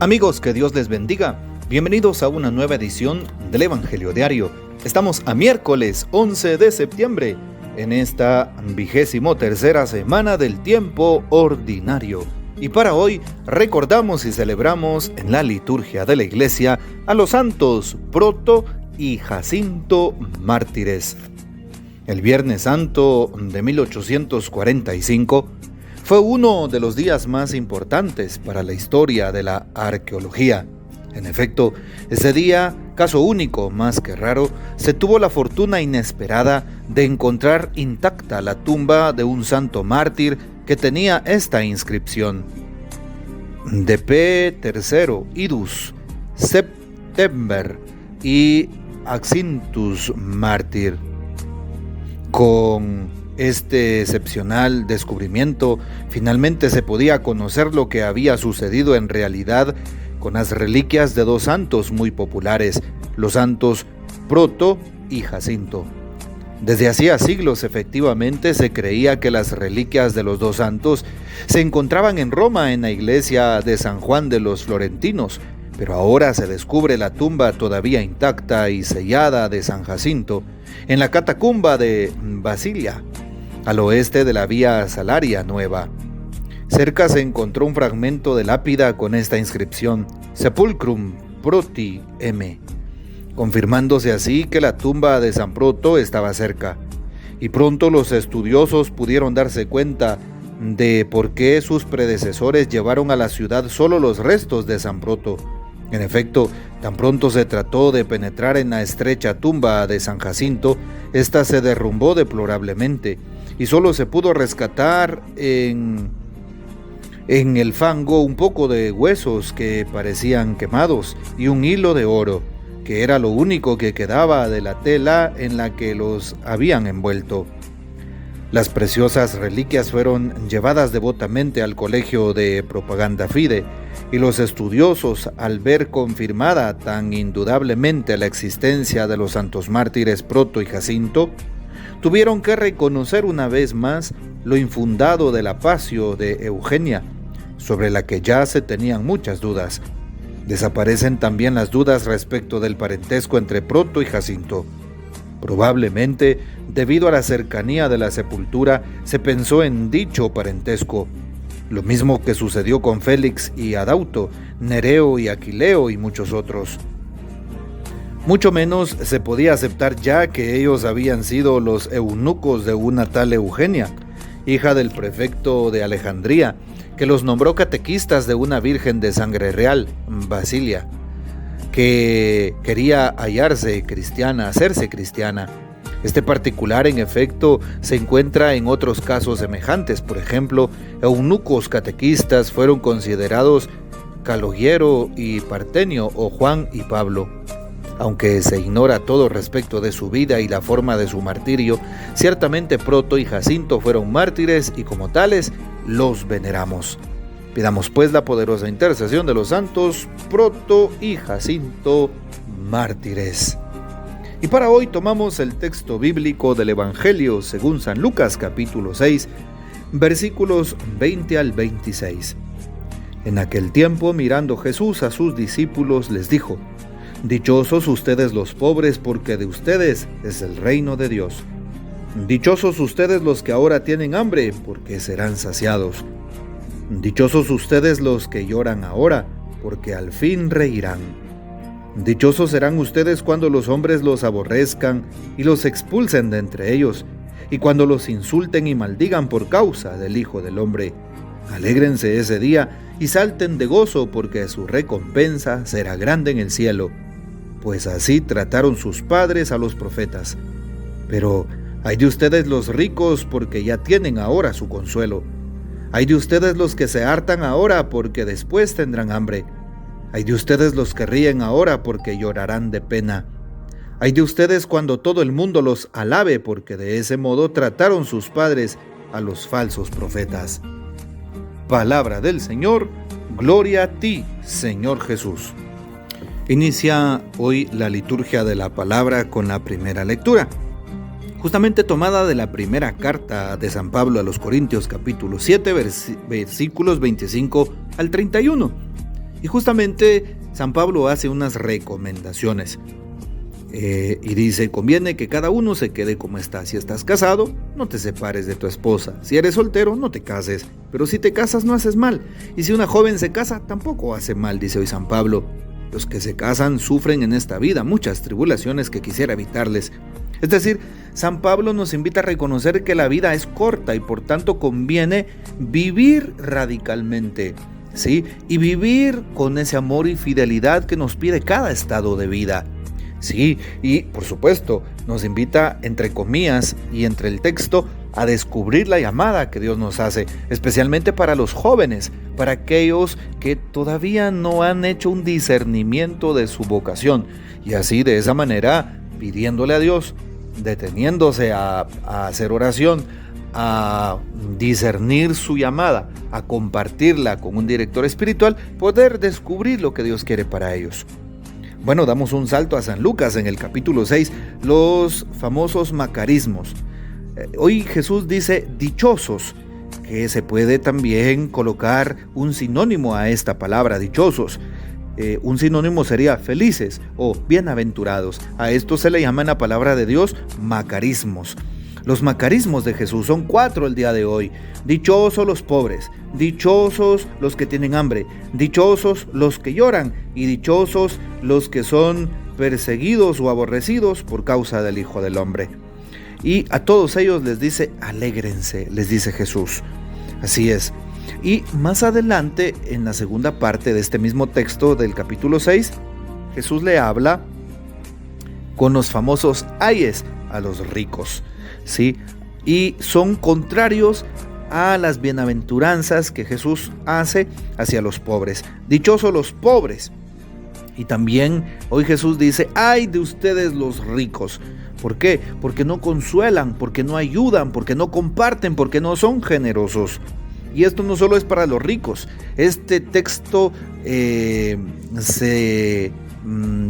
Amigos, que Dios les bendiga. Bienvenidos a una nueva edición del Evangelio Diario. Estamos a miércoles 11 de septiembre, en esta 23ª semana del tiempo ordinario. Y para hoy recordamos y celebramos en la liturgia de la Iglesia a los santos Proto y Jacinto mártires. El Viernes Santo de 1845 fue uno de los días más importantes para la historia de la arqueología. En efecto, ese día, caso único más que raro, se tuvo la fortuna inesperada de encontrar intacta la tumba de un santo mártir que tenía esta inscripción: DP III idus september y Axintus mártir. Con este excepcional descubrimiento, finalmente se podía conocer lo que había sucedido en realidad con las reliquias de dos santos muy populares, los santos Proto y Jacinto. Desde hacía siglos, efectivamente, se creía que las reliquias de los dos santos se encontraban en Roma, en la iglesia de San Juan de los Florentinos, pero ahora se descubre la tumba todavía intacta y sellada de San Jacinto en la catacumba de Basilia, al oeste de la Vía Salaria Nueva. Cerca se encontró un fragmento de lápida con esta inscripción: Sepulcrum Proti M, confirmándose así que la tumba de San Proto estaba cerca. Y pronto los estudiosos pudieron darse cuenta de por qué sus predecesores llevaron a la ciudad solo los restos de San Proto. En efecto, tan pronto se trató de penetrar en la estrecha tumba de San Jacinto, ésta se derrumbó deplorablemente y solo se pudo rescatar en el fango un poco de huesos que parecían quemados y un hilo de oro, que era lo único que quedaba de la tela en la que los habían envuelto. Las preciosas reliquias fueron llevadas devotamente al Colegio de Propaganda Fide, y los estudiosos, al ver confirmada tan indudablemente la existencia de los santos mártires Proto y Jacinto, tuvieron que reconocer una vez más lo infundado de la Passio de Eugenia, sobre la que ya se tenían muchas dudas. Desaparecen también las dudas respecto del parentesco entre Proto y Jacinto. Probablemente, debido a la cercanía de la sepultura, se pensó en dicho parentesco, lo mismo que sucedió con Félix y Adauto, Nereo y Aquileo y muchos otros. Mucho menos se podía aceptar ya que ellos habían sido los eunucos de una tal Eugenia, hija del prefecto de Alejandría, que los nombró catequistas de una virgen de sangre real, Basilia, que quería hacerse cristiana. Este particular, en efecto, se encuentra en otros casos semejantes. Por ejemplo, eunucos catequistas fueron considerados Calogero y Partenio, o Juan y Pablo. Aunque se ignora todo respecto de su vida y la forma de su martirio, ciertamente Proto y Jacinto fueron mártires y como tales los veneramos. Pidamos pues la poderosa intercesión de los santos Proto y Jacinto mártires. Y para hoy tomamos el texto bíblico del Evangelio según San Lucas capítulo 6, versículos 20 al 26. En aquel tiempo, mirando Jesús a sus discípulos, les dijo: Dichosos ustedes los pobres, porque de ustedes es el reino de Dios. Dichosos ustedes los que ahora tienen hambre, porque serán saciados. Dichosos ustedes los que lloran ahora, porque al fin reirán. Dichosos serán ustedes cuando los hombres los aborrezcan y los expulsen de entre ellos, y cuando los insulten y maldigan por causa del Hijo del Hombre. Alégrense ese día y salten de gozo, porque su recompensa será grande en el cielo, pues así trataron sus padres a los profetas. Pero ay de ustedes los ricos, porque ya tienen ahora su consuelo. Ay de ustedes los que se hartan ahora, porque después tendrán hambre. Ay de ustedes los que ríen ahora, porque llorarán de pena. Ay de ustedes cuando todo el mundo los alabe, porque de ese modo trataron sus padres a los falsos profetas. Palabra del Señor, gloria a ti, Señor Jesús. Inicia hoy la liturgia de la palabra con la primera lectura, justamente tomada de la primera carta de San Pablo a los Corintios, capítulo 7, versículos 25 al 31. Y justamente San Pablo hace unas recomendaciones. Y dice, conviene que cada uno se quede como está. Si estás casado, no te separes de tu esposa. Si eres soltero, no te cases. Pero si te casas, no haces mal. Y si una joven se casa, tampoco hace mal, dice hoy San Pablo. Los que se casan sufren en esta vida muchas tribulaciones que quisiera evitarles. Es decir, San Pablo nos invita a reconocer que la vida es corta y por tanto conviene vivir radicalmente, ¿sí? Y vivir con ese amor y fidelidad que nos pide cada estado de vida. Sí, y por supuesto nos invita, entre comillas y entre el texto, a descubrir la llamada que Dios nos hace, especialmente para los jóvenes, para aquellos que todavía no han hecho un discernimiento de su vocación, y así de esa manera, pidiéndole a Dios, deteniéndose a hacer oración, a discernir su llamada, a compartirla con un director espiritual, poder descubrir lo que Dios quiere para ellos. Bueno, damos un salto a San Lucas en el capítulo 6, los famosos macarismos. Hoy Jesús dice dichosos, que se puede también colocar un sinónimo a esta palabra, dichosos. Un sinónimo sería felices o bienaventurados. A esto se le llama en la palabra de Dios macarismos. Los macarismos de Jesús son 4 el día de hoy. Dichosos los pobres, dichosos los que tienen hambre, dichosos los que lloran y dichosos los que son perseguidos o aborrecidos por causa del Hijo del Hombre. Y a todos ellos les dice, alégrense, les dice Jesús. Así es. Y más adelante, en la segunda parte de este mismo texto del capítulo 6, Jesús le habla con los famosos ayes a los ricos, ¿sí? Y son contrarios a las bienaventuranzas que Jesús hace hacia los pobres. Dichosos los pobres. Y también hoy Jesús dice, ay de ustedes los ricos. ¿Por qué? Porque no consuelan, porque no ayudan, porque no comparten, porque no son generosos. Y esto no solo es para los ricos. Este texto se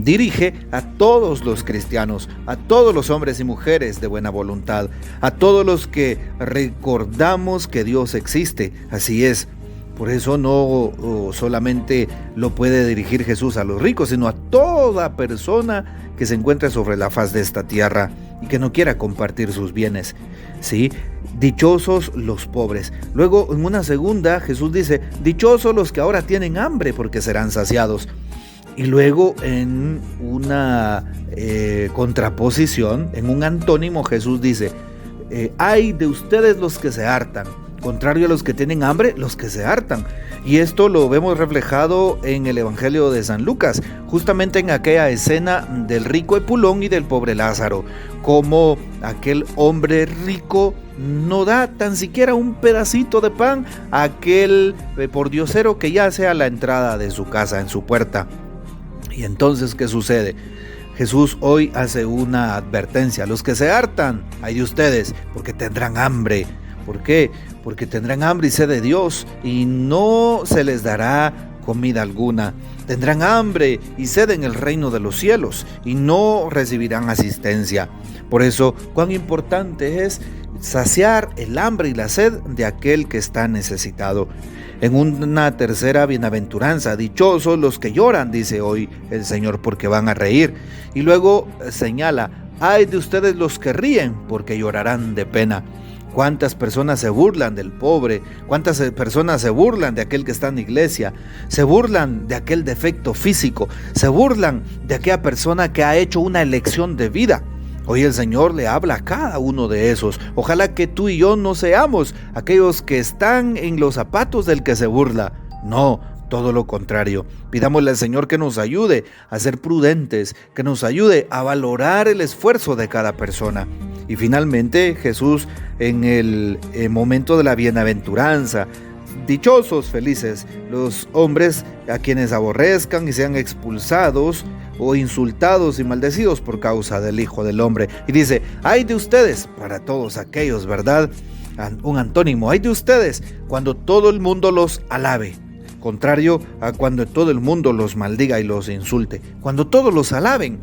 dirige a todos los cristianos, a todos los hombres y mujeres de buena voluntad, a todos los que recordamos que Dios existe. Así es. Por eso no solamente lo puede dirigir Jesús a los ricos, sino a toda persona que se encuentre sobre la faz de esta tierra y que no quiera compartir sus bienes. ¿Sí? Dichosos los pobres. Luego, en una segunda, Jesús dice, dichosos los que ahora tienen hambre porque serán saciados. Y luego, en una contraposición, en un antónimo, Jesús dice, ay de ustedes los que se hartan. Contrario a los que tienen hambre, los que se hartan. Y esto lo vemos reflejado en el Evangelio de San Lucas, justamente en aquella escena del rico Epulón y del pobre Lázaro, como aquel hombre rico no da tan siquiera un pedacito de pan a aquel pordiosero que yace a la entrada de su casa, en su puerta. Y entonces, ¿qué sucede? Jesús hoy hace una advertencia: los que se hartan, ay de ustedes, porque tendrán hambre. ¿Por qué? Porque tendrán hambre y sed de Dios y no se les dará comida alguna. Tendrán hambre y sed en el reino de los cielos y no recibirán asistencia. Por eso, cuán importante es saciar el hambre y la sed de aquel que está necesitado. En una tercera bienaventuranza, dichosos los que lloran, dice hoy el Señor, porque van a reír. Y luego señala, ay de ustedes los que ríen, porque llorarán de pena. ¿Cuántas personas se burlan del pobre? ¿Cuántas personas se burlan de aquel que está en la iglesia? Se burlan de aquel defecto físico. Se burlan de aquella persona que ha hecho una elección de vida. Hoy el Señor le habla a cada uno de esos. Ojalá que tú y yo no seamos aquellos que están en los zapatos del que se burla. No, todo lo contrario. Pidámosle al Señor que nos ayude a ser prudentes, que nos ayude a valorar el esfuerzo de cada persona. Y finalmente Jesús, en el momento de la bienaventuranza, dichosos, felices, los hombres a quienes aborrezcan y sean expulsados o insultados y maldecidos por causa del Hijo del Hombre. Y dice, ay de ustedes, para todos aquellos, ¿verdad? Un antónimo, ay de ustedes, cuando todo el mundo los alabe. contrario a cuando todo el mundo los maldiga y los insulte, cuando todos los alaben.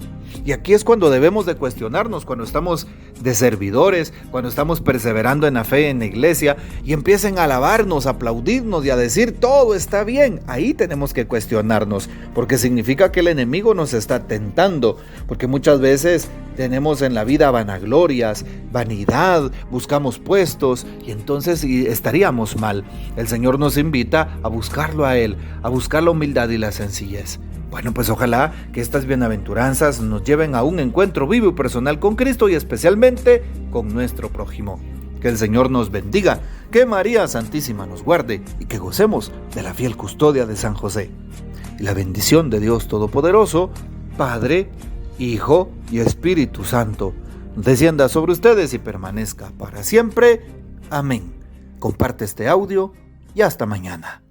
Y aquí es cuando debemos de cuestionarnos, cuando estamos de servidores, cuando estamos perseverando en la fe en la iglesia y empiecen a alabarnos, a aplaudirnos y a decir todo está bien. Ahí tenemos que cuestionarnos, porque significa que el enemigo nos está tentando, porque muchas veces tenemos en la vida vanaglorias, vanidad, buscamos puestos y entonces estaríamos mal. El Señor nos invita a buscarlo a Él, a buscar la humildad y la sencillez. Bueno, pues ojalá que estas bienaventuranzas nos lleven a un encuentro vivo y personal con Cristo y especialmente con nuestro prójimo. Que el Señor nos bendiga, que María Santísima nos guarde y que gocemos de la fiel custodia de San José. Y la bendición de Dios Todopoderoso, Padre, Hijo y Espíritu Santo, descienda sobre ustedes y permanezca para siempre. Amén. Comparte este audio y hasta mañana.